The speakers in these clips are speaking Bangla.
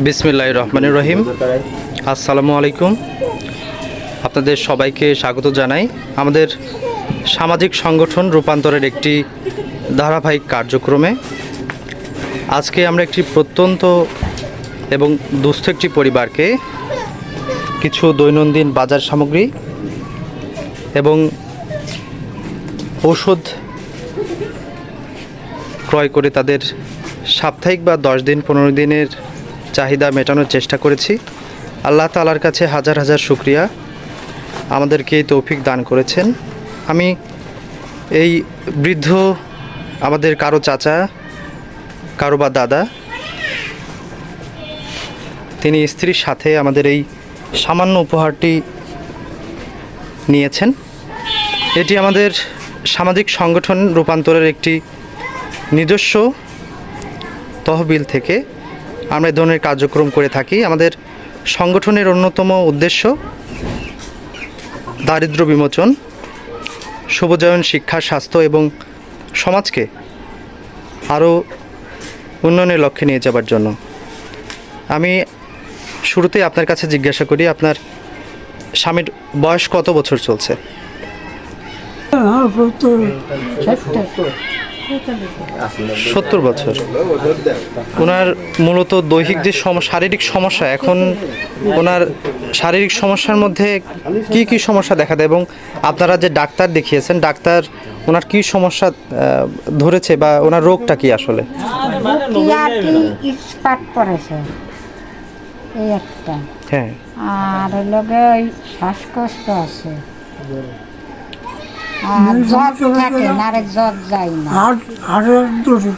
বিসমিল্লাহির রহমানির রহিম। আসসালামু আলাইকুম। আপনাদের সবাইকে স্বাগত জানাই আমাদের সামাজিক সংগঠন রূপান্তরের একটি ধারাবাহিক কার্যক্রমে। আজকে আমরা একটি প্রত্যন্ত এবং দুস্থ একটি পরিবারকে কিছু দৈনন্দিন বাজার সামগ্রী এবং ঔষধ ক্রয় করে তাদের সাপ্তাহিক বা 10 দিন 15 দিনের চাহিদা মেটানোর চেষ্টা করেছি। আল্লাহ তাআলার কাছে হাজার হাজার শুকরিয়া, আমাদেরকে এই তৌফিক দান করেছেন। আমি এই বৃদ্ধ আমাদের কারো চাচা, কারো বা দাদা, তিনি স্ত্রীর সাথে আমাদের এই সামান্য উপহারটি নিয়েছেন। এটি আমাদের সামাজিক সংগঠন রূপান্তরের একটি নিজস্ব তহবিল থেকে আমরা এই ধরনের কার্যক্রম করে থাকি। আমাদের সংগঠনের অন্যতম উদ্দেশ্য দারিদ্র্য বিমোচন, শুভোজায়ন, শিক্ষা, স্বাস্থ্য এবং সমাজকে আরও উন্নয়নের লক্ষ্যে নিয়ে যাবার জন্য। আমি শুরুতেই আপনার কাছে জিজ্ঞাসা করি, আপনার স্বামীর বয়স কত বছর চলছে? 70 বছর। ওনার মূলত দৈহিক যে শারীরিক সমস্যা, এখন ওনার শারীরিক সমস্যার মধ্যে কি কি সমস্যা দেখা দেয় এবং আপনারা যে ডাক্তার দেখিয়েছেন, ডাক্তার ওনার কি সমস্যা ধরেছে বা ওনার রোগটা কি আসলে? হ্যাঁ, আর লগে ওই শ্বাসকষ্ট আছে,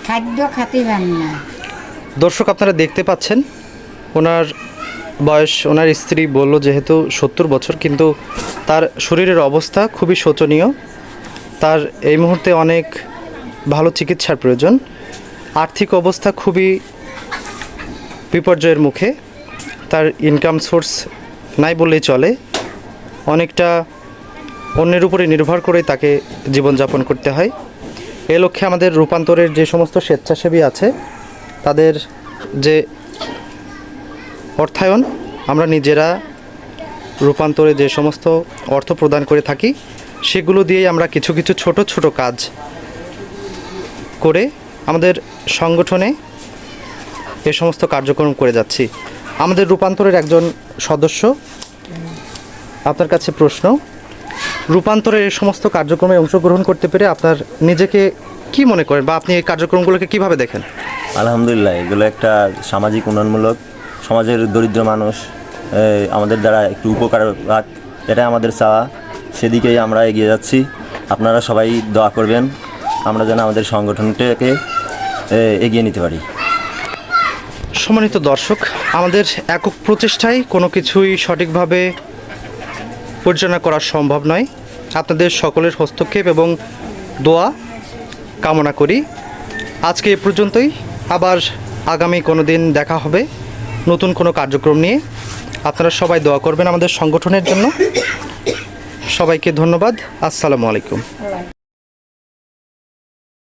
খাদ্য খাতে পান না। দর্শক আপনারা দেখতে পাচ্ছেন ওনার বয়স, ওনার স্ত্রী বলল যেহেতু 70 বছর, কিন্তু তার শরীরের অবস্থা খুবই শোচনীয়। তার এই মুহূর্তে অনেক ভালো চিকিৎসার প্রয়োজন। আর্থিক অবস্থা খুবই বিপর্যয়ের মুখে। তার ইনকাম সোর্স নাই বললেই চলে। অনেকটা অন্যের উপরে নির্ভর করে তাকে জীবনযাপন করতে হয়। এ লক্ষ্যে আমাদের রূপান্তরের যে সমস্ত স্বেচ্ছাসেবী আছে, তাদের যে অর্থায়ন, আমরা নিজেরা রূপান্তরে যে সমস্ত অর্থ প্রদান করে থাকি, সেগুলো দিয়েই আমরা কিছু কিছু ছোট ছোট কাজ করে আমাদের সংগঠনে এ সমস্ত কার্যক্রম করে যাচ্ছি। আমাদের রূপান্তরের একজন সদস্য, আপনার কাছে প্রশ্ন, রূপান্তরের এই সমস্ত কার্যক্রমে অংশগ্রহণ করতে পেরে আপনার নিজেকে কি মনে করেন বা আপনি এই কার্যক্রমগুলোকে কিভাবে দেখেন? আলহামদুলিল্লাহ, এগুলো একটা সামাজিক উন্নয়নমূলক, সমাজের দরিদ্র মানুষ আমাদের দ্বারা একটু উপকার পাক, এটাই আমাদের চাওয়া। সেদিকেই আমরা এগিয়ে যাচ্ছি। আপনারা সবাই দোয়া করবেন আমরা যেন আমাদের সংগঠনটাকে এগিয়ে নিতে পারি। সম্মানিত দর্শক, আমাদের একক প্রচেষ্টায় কোনো কিছুই সঠিকভাবে পরিচালনা করা সম্ভব নয়। আপনাদের সকলের হস্তক্ষেপ এবং দোয়া কামনা করি। আজকে এ পর্যন্তই। আবার আগামী কোনো দিন দেখা হবে নতুন কোনো কার্যক্রম নিয়ে। আপনারা সবাই দোয়া করবেন আমাদের সংগঠনের জন্য। সবাইকে ধন্যবাদ। আসসালামু আলাইকুম।